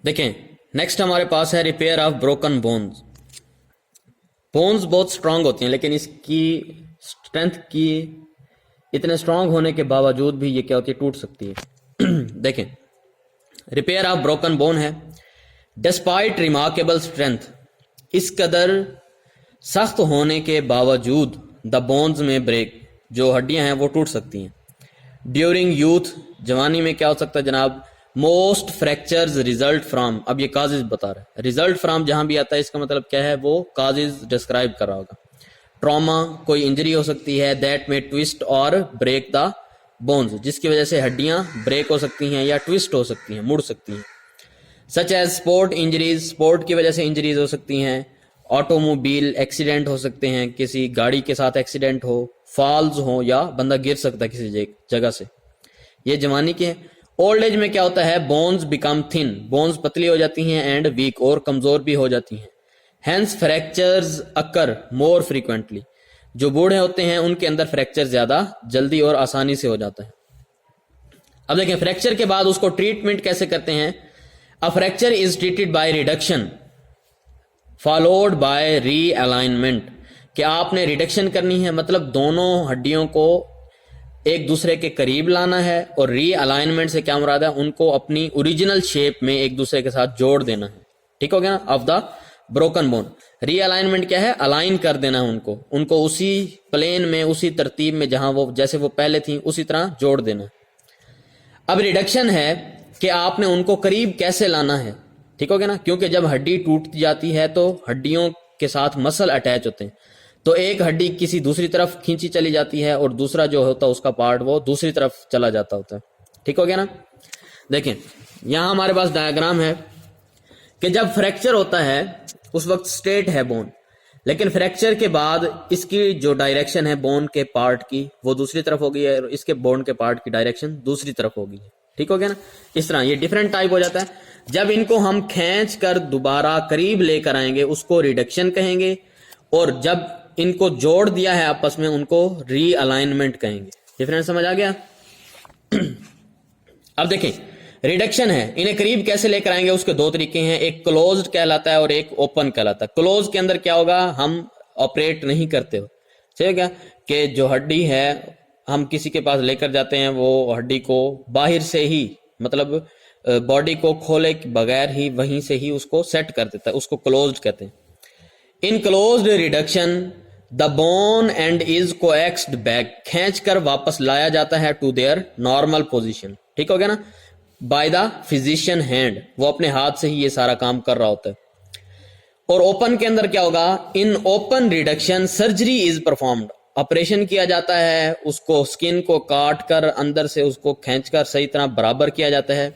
देखें, नेक्स्ट हमारे पास है repair of broken bones. Bones बहुत स्ट्रांग होती हैं, लेकिन इसकी स्ट्रेंथ की इतने स्ट्रांग होने के बावजूद भी ये क्या होती है, टूट सकती है। देखें, रिपेयर ऑफ ब्रोकन बोन है, डिस्पाइट रिमार्केबल स्ट्रेंथ, इस कदर सख्त होने के बावजूद द बोन्स में ब्रेक, जो हड्डियां हैं वो टूट सकती हैं। ड्यूरिंग यूथ, जवानी में क्या हो सकता है जनाब, मोस्ट फ्रैक्चर्स रिजल्ट फ्रॉम, अब ये काजेज बता रहा है, रिजल्ट फ्रॉम जहां भी आता है इसका मतलब क्या है, वो काजेज डिस्क्राइब कर रहा होगा। ट्रॉमा, कोई इंजरी हो सकती है, दैट में ट्विस्ट और ब्रेक द बोन्स, जिसकी वजह से हड्डियां ब्रेक हो सकती हैं या ट्विस्ट हो सकती हैं, मुड़ सकती हैं। Such as sport injuries, sport की वजह से इंजरीज हो सकती हैं। ऑटोमोबाइल एक्सीडेंट हो सकते हैं, किसी गाड़ी के साथ एक्सीडेंट हो, फॉल्स हो या बंदा गिर सकता है किसी जगह से, ये जवानी के हैं। ओल्ड एज में क्या होता है, बोन्स बिकम थिन, बोन्स पतली हो जाती हैं, एंड वीक, और कमजोर भी हो जाती हैं। हैंस फ्रैक्चर्स अकर मोर फ्रीक्वेंटली, जो बूढ़े होते हैं उनके अंदर फ्रैक्चर ज्यादा जल्दी और आसानी से हो जाता है। अब देखें, फ्रैक्चर के बाद उसको ट्रीटमेंट कैसे करते हैं। A fracture is treated by reduction followed by realignment, कि आपने रिडक्शन करनी है, मतलब दोनों हड्डियों को एक दूसरे के करीब लाना है, और रीअलाइनमेंट से क्या मुराद है, उनको अपनी ओरिजिनल शेप में एक दूसरे के साथ जोड़ देना है। ठीक हो गया ना, of the broken bone. Realignment क्या है, अलाइन कर देना है उनको उसी प्लेन में, उसी तरतीब में जहां वो, जैसे वो पहले थी उसी तरह जोड़ देना। अब रिडक्शन है कि आपने उनको करीब कैसे लाना है। ठीक हो गया ना, क्योंकि जब हड्डी टूट जाती है तो हड्डियों के साथ मसल अटैच होते हैं, तो एक हड्डी किसी दूसरी तरफ खींची चली जाती है और दूसरा जो होता है उसका पार्ट वो दूसरी तरफ चला जाता होता है। ठीक हो गया ना। देखें, यहां हमारे पास डायग्राम है कि जब फ्रैक्चर होता है उस वक्त स्ट्रेट है बोन, लेकिन फ्रैक्चर के बाद इसकी जो डायरेक्शन है बोन के पार्ट की वो दूसरी तरफ हो गई है, और इसके बोन के पार्ट की डायरेक्शन दूसरी तरफ हो गई है। ठीक हो गया ना। इस तरह ये डिफरेंट टाइप हो जाता है। जब इनको हम खींच कर दोबारा करीब लेकर आएंगे उसको रिडक्शन कहेंगे, और जब इनको जोड़ दिया है आपस में उनको रीअलाइनमेंट कहेंगे। डिफरेंस समझ आ गया। अब देखें, रिडक्शन है, इन्हें करीब कैसे लेकर आएंगे, उसके दो तरीके हैं, एक क्लोज्ड कहलाता है और एक ओपन कहलाता है। क्लोज के अंदर क्या होगा, हम ऑपरेट नहीं करते हो, ठीक है, कि जो हड्डी है हम किसी के पास लेकर जाते हैं, वो हड्डी को बाहर से ही, मतलब बॉडी को खोले बगैर ही वहीं से ही उसको सेट कर देता है, उसको क्लोज्ड कहते हैं। In closed reduction the bone end is coaxed back, खींच कर वापस लाया जाता है टू देयर नॉर्मल पोजीशन। ठीक हो गया ना, बाय द फिजिशियन हैंड, वो अपने हाथ से ही ये सारा काम कर रहा होता है। और ओपन के अंदर क्या होगा, in open reduction surgery is performed, operation किया जाता है, उसको स्किन को काट कर अंदर से उसको खींचकर सही तरह बराबर किया जाता है।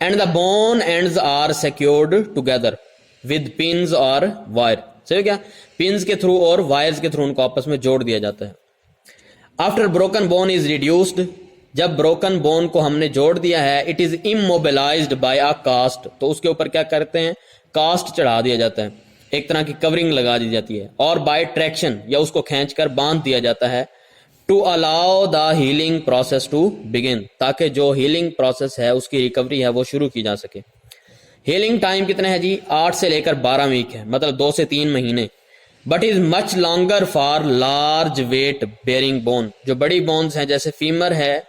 And the bone ends are secured together with pins और वायर, सही क्या, पिन्स के थ्रू और वायर्स के थ्रू उनको आपस में जोड़ दिया जाता है। After broken bone is reduced, जब ब्रोकन बोन को हमने जोड़ दिया है, it is immobilised by a cast, तो उसके ऊपर क्या करते हैं, कास्ट चढ़ा दिया जाता है, एक तरह की कवरिंग लगा दी जाती है, और बाय ट्रैक्शन, या उसको खींचकर बांध दिया जाता है, to allow the healing process to begin, ताकि जो हीलिंग प्रोसेस है उसकी रिकवरी है वो शुरू की जा सके। हीलिंग टाइम कितना है जी, 8 से लेकर 12 वीक है, मतलब 2 से 3 महीने। But is much longer for large weight bearing bone, जो बड़ी बोन्स हैं जैसे फीमर है,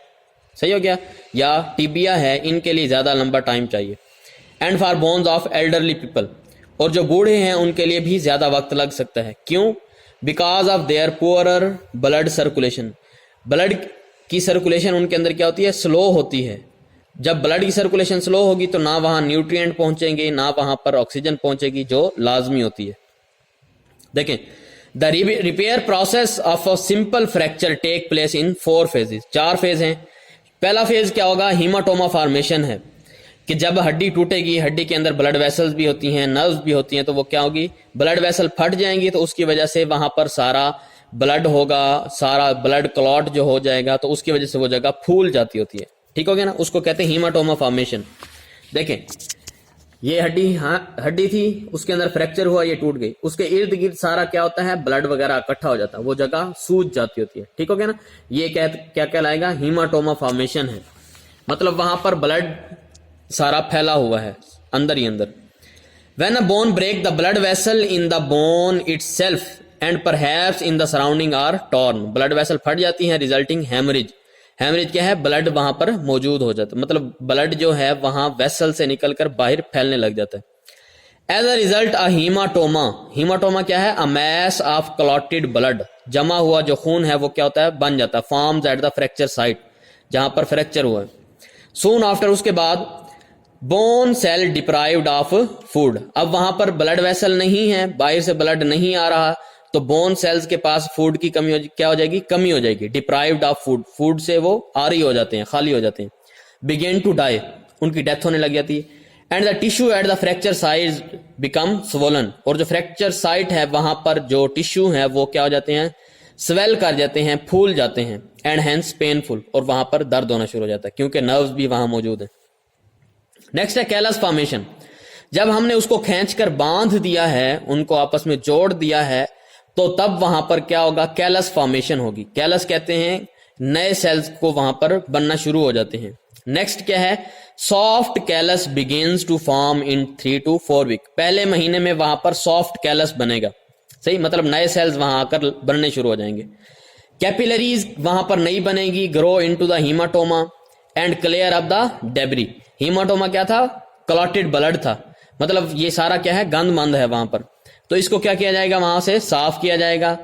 सही हो गया, या टिबिया है, इनके लिए ज्यादा लंबा टाइम चाहिए। And for bones of elderly people, और जो बूढ़े हैं उनके लिए भी ज्यादा वक्त लग सकता है। क्यों, because of their poorer blood circulation, blood की सर्कुलेशन उनके अंदर क्या होती है, स्लो होती है। जब ब्लड की सर्कुलेशन स्लो होगी तो ना वहां न्यूट्रिएंट पहुंचेंगे, ना वहां पर ऑक्सीजन पहुंचेगी, जो लाजमी होती है। देखें, the repair process of a simple fracture take place in 4 phases, 4 phase हैं। पहला फेज क्या होगा, हीमाटोमा फॉर्मेशन है, कि जब हड्डी टूटेगी, हड्डी के अंदर ब्लड वेसल्स भी होती हैं, नर्व्स भी होती हैं, तो वो क्या होगी, ब्लड वेसल फट जाएंगी, तो उसकी वजह से वहां पर सारा ब्लड होगा, सारा ब्लड क्लॉट जो हो जाएगा, तो उसकी वजह से वो जगह फूल जाती होती है। ठीक हो गया ना, उसको कहते हैं हीमाटोमा फॉर्मेशन। देखें, ये हड्डी थी, उसके अंदर फ्रैक्चर हुआ, ये टूट गई, उसके इर्द गिर्द सारा क्या होता है, ब्लड वगैरह इकट्ठा हो जाता है, वो जगह सूज जाती होती है। ठीक हो गया ना, ये क्या कहलाएगा, हीमाटोमा फॉर्मेशन है, मतलब वहां पर ब्लड सारा फैला हुआ है, अंदर ही अंदर। When a bone break, the blood vessel in the bone itself and perhaps in the surrounding are torn. Blood vessel फट जाती है, resulting hemorrhage. Hemorrhage क्या है? ब्लड वहां पर मौजूद हो जाता है, मतलब ब्लड जो है वहां वेसल से निकलकर बाहर फैलने लग जाता है। As a result, a hematoma. Hematoma क्या है? A mass of clotted blood. जमा हुआ जो खून है वो क्या होता है? बन जाता है। Forms at the fracture site, जहां पर फ्रैक्चर हुआ है। Soon after, उसके बाद bone cell deprived of food. अब वहां पर ब्लड वेसल नहीं है, बाहर से ब्लड नहीं आ रहा, तो बोन सेल्स के पास फूड की कमी क्या हो जाएगी? कमी हो जाएगी। डिप्राइव्ड ऑफ फूड, फूड से वो आरी हो जाते हैं, खाली हो जाते हैं। बिगिन टू डाई, उनकी डेथ होने लग जाती है। And the tissue at the fracture site become swollen, और जो फ्रैक्चर साइट है वहां पर जो टिश्यू है वो क्या हो जाते हैं? स्वेल कर जाते हैं, फूल जाते हैं। एंड हेंस पेनफुल, और वहां पर दर्द होना शुरू हो जाता है क्योंकि नर्व्स भी वहां मौजूद है। नेक्स्ट है कैलस फॉर्मेशन। जब हमने उसको खींचकर बांध दिया है, उनको आपस में जोड़ दिया है, तो तब वहां पर क्या होगा? कैलस फॉर्मेशन होगी। कैलस कहते हैं नए सेल्स को वहां पर बनना शुरू हो जाते हैं। नेक्स्ट क्या है? Soft callus begins to form in 3 to 4 week. पहले महीने में वहां पर सॉफ्ट कैलस बनेगा, सही, मतलब नए सेल्स वहां आकर बनने शुरू हो जाएंगे। कैपिलरीज वहां पर नहीं बनेगी। Grow into the haematoma and clear of the debris. Haematoma क्या था? क्लॉटेड ब्लड था, मतलब ये सारा क्या है? गंदमंद है वहां पर, तो इसको क्या किया जाएगा? वहां से साफ किया जाएगा।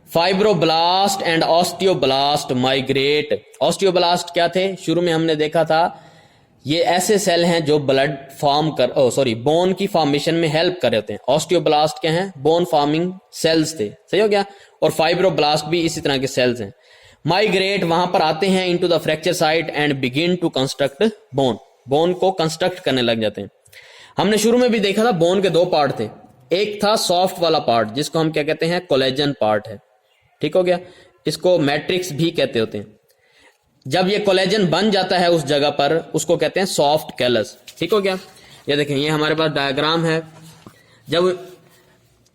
Fibroblast and osteoblast migrate. Osteoblast क्या थे? शुरू में हमने देखा था ये ऐसे सेल हैं जो ब्लड फॉर्म बोन की फॉर्मेशन में हेल्प कर रहे थे। ऑस्टियोब्लास्ट क्या है? बोन फॉर्मिंग सेल्स थे, सही हो गया। और फाइब्रोब्लास्ट भी इसी तरह के सेल्स हैं। माइग्रेट वहां पर आते हैं into the fracture site and begin to construct bone. Bone को कंस्ट्रक्ट करने लग जाते हैं। हमने शुरू में भी देखा था बोन के 2 पार्ट थे। एक था सॉफ्ट वाला पार्ट जिसको हम क्या कहते हैं? कोलेजन पार्ट है, ठीक हो गया। इसको मैट्रिक्स भी कहते होते हैं। जब ये कोलेजन बन जाता है उस जगह पर, उसको कहते हैं सॉफ्ट कैलस, ठीक हो गया। ये देखें, ये हमारे पास डायग्राम है। जब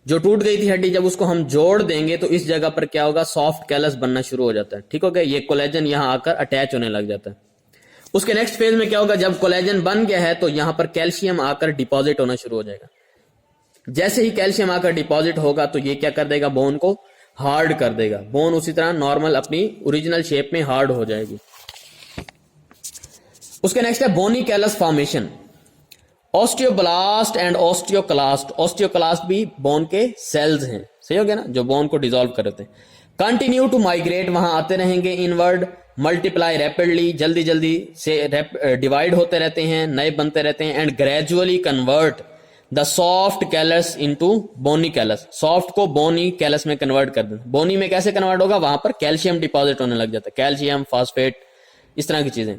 जो टूट गई थी हड्डी, जब उसको हम जोड़ देंगे तो इस जगह पर क्या होगा? सॉफ्ट कैलस बनना शुरू हो जाता है, ठीक हो गया। ये कोलेजन यहां आकर अटैच होने लग जाता है। उसके नेक्स्ट फेज में क्या होगा? जब कोलेजन बन गया है तो यहां पर कैल्शियम आकर डिपॉजिट होना शुरू हो जाएगा। जैसे ही कैल्शियम आकर डिपॉजिट होगा तो ये क्या कर देगा? बोन को हार्ड कर देगा। बोन उसी तरह नॉर्मल अपनी ओरिजिनल शेप में हार्ड हो जाएगी। उसके नेक्स्ट है bony callus formation. Osteoblast and osteoclast. Osteoclast भी बोन के सेल्स हैं, सही हो गया ना, जो बोन को डिसॉल्व कर देते हैं। कंटिन्यू टू माइग्रेट, वहां आते रहेंगे इनवर्ड। मल्टीप्लाई रैपिडली, जल्दी जल्दी से डिवाइड होते रहते हैं, नए बनते रहते हैं। And gradually convert the soft callus into bony callus. Soft को बोनी कैलस में कन्वर्ट कर दें। बोनी में कैसे कन्वर्ट होगा? वहां पर कैल्शियम डिपॉजिट होने लग जाता है, कैल्शियम, फास्फेट, इस तरह की चीजें।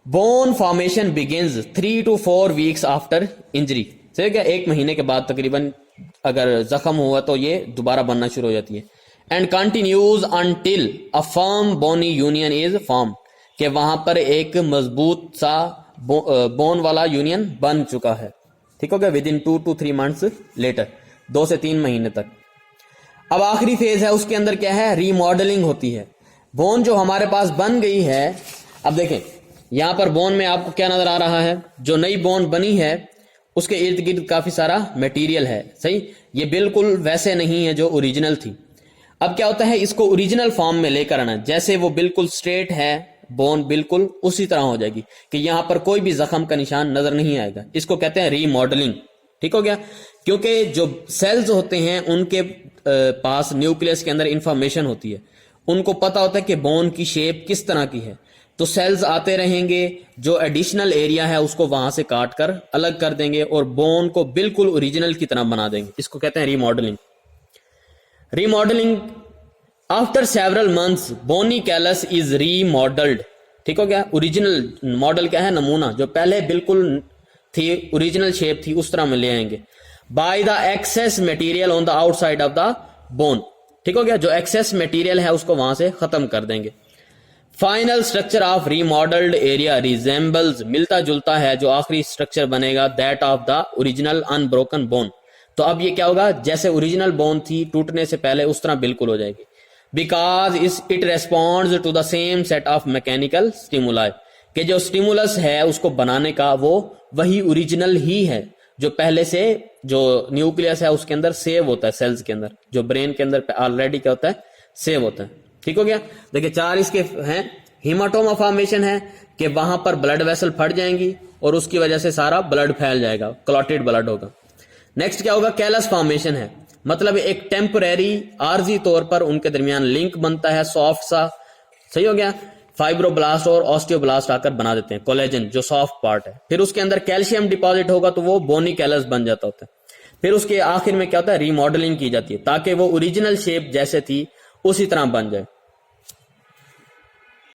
Bone formation begins 3 to 4 weeks after injury. ठीक है, 1 महीने के बाद तकरीबन अगर जख्म हुआ तो ये दोबारा बनना शुरू हो जाती है। And continues until a firm bony union is form, कि वहां पर एक मजबूत सा बोन वाला यूनियन बन चुका है, ठीक हो गया। Within 2 to 3 months later, 2 से 3 महीने तक। अब आखिरी फेज है, उसके अंदर क्या है? रीमॉडलिंग होती है। बोन जो हमारे पास बन गई है, अब देखें यहां पर बोन में आपको क्या नजर आ रहा है? जो नई बोन बनी है उसके इर्द गिर्द काफी सारा मटेरियल है, सही। ये बिल्कुल वैसे नहीं है जो ओरिजिनल थी। अब क्या होता है, इसको ओरिजिनल फॉर्म में लेकर आना। जैसे वो बिल्कुल स्ट्रेट है बोन, बिल्कुल उसी तरह हो जाएगी कि यहां पर कोई भी जख्म का निशान नजर नहीं आएगा। इसको कहते हैं रीमॉडलिंग, ठीक हो गया। क्योंकि जो सेल्स होते हैं उनके पास न्यूक्लियस के अंदर इंफॉर्मेशन होती है, उनको पता होता है कि बोन की शेप किस तरह की है। तो सेल्स आते रहेंगे, जो एडिशनल एरिया है उसको वहां से काट कर अलग कर देंगे और बोन को बिल्कुल ओरिजिनल की तरह बना देंगे। इसको कहते हैं remodelling. Remodelling after several months bony callus is remodelled, ठीक हो गया। ओरिजिनल मॉडल क्या है? नमूना, जो पहले बिल्कुल थी ओरिजिनल शेप थी उस तरह में ले आएंगे। By the excess material on the outside of the bone, ठीक हो गया। जो एक्सेस मटेरियल है उसको वहां से खत्म कर देंगे। Final structure of remodelled area resembles, मिलता जुलता है जो आखिरी स्ट्रक्चर बनेगा that of the original unbroken bone. तो अब ये क्या होगा? जैसे ओरिजिनल बोन थी टूटने से पहले उस तरह बिल्कुल हो जाएगी। Because it responds to the same set of mechanical stimuli, कि जो स्टिमुलस है उसको बनाने का वो वही ओरिजिनल ही है जो पहले से जो न्यूक्लियस है उसके अंदर सेव होता है, सेल्स के अंदर, जो ब्रेन के अंदर ऑलरेडी क्या होता है, सेव होता है। ठीक हो गया। देखिए 4 इसके हैं। हीमाटोमा फॉर्मेशन है कि वहां पर ब्लड वेसल फट जाएंगी और उसकी वजह से सारा ब्लड फैल जाएगा, क्लॉटेड ब्लड होगा। नेक्स्ट क्या होगा, कैलस फॉर्मेशन है, मतलब एक टेम्परेरी आर्जी तौर पर उनके दरमियान लिंक बनता है, सॉफ्ट सा, सही हो गया। फाइब्रोब्लास्ट और ऑस्टियोब्लास्ट आकर बना देते हैं कोलेजन, जो सॉफ्ट पार्ट है। फिर उसके अंदर कैल्शियम डिपॉजिट होगा तो वो बोनी कैलस बन जाता होता है। फिर उसके आखिर में क्या होता है, रीमॉडलिंग की जाती है ताकि वो ओरिजिनल शेप जैसे थी उसी तरह बन जाए।